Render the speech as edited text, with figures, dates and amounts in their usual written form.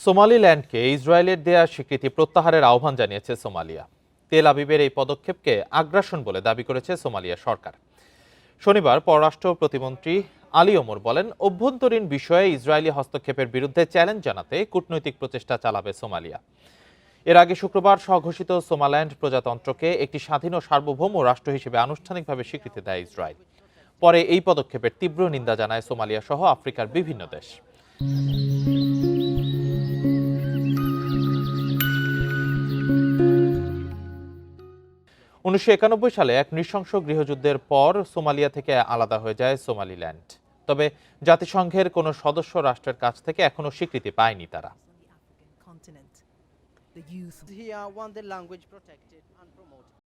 সোমালিল্যান্ডকে ইসরায়েলের দেয়া স্বীকৃতি প্রত্যাহারের আহ্বান জানিয়েছে সোমালিয়া। তেল আবিবের এই পদক্ষেপকে আগ্রাসন বলে দাবি করেছে সোমালিয়া সরকার। শনিবার পররাষ্ট্র প্রতিমন্ত্রী আলী ওমর বলেন, অভ্যন্তরীণ বিষয়ে ইসরায়েলি হস্তক্ষেপের বিরুদ্ধে চ্যালেঞ্জ জানাতে কূটনৈতিক প্রচেষ্টা চালাবে সোমালিয়া। এর আগে শুক্রবার স্বঘোষিত সোমাল্যান্ড প্রজাতন্ত্রকে একটি স্বাধীন ও সার্বভৌম রাষ্ট্র হিসেবে আনুষ্ঠানিকভাবে স্বীকৃতি দেয় ইসরায়েল। পরে এই পদক্ষেপের তীব্র নিন্দা জানায় সোমালিয়া সহ আফ্রিকার বিভিন্ন দেশ। ১৯৯১ সালে এক নৃশংস গৃহযুদ্ধের পর সোমালিয়া থেকে আলাদা হয়ে যায় সোমালিল্যান্ড। তবে জাতিসংঘের কোনো সদস্য রাষ্ট্রের কাছ থেকে এখনো স্বীকৃতি পায়নি তারা। The youth here want their language protected and promoted.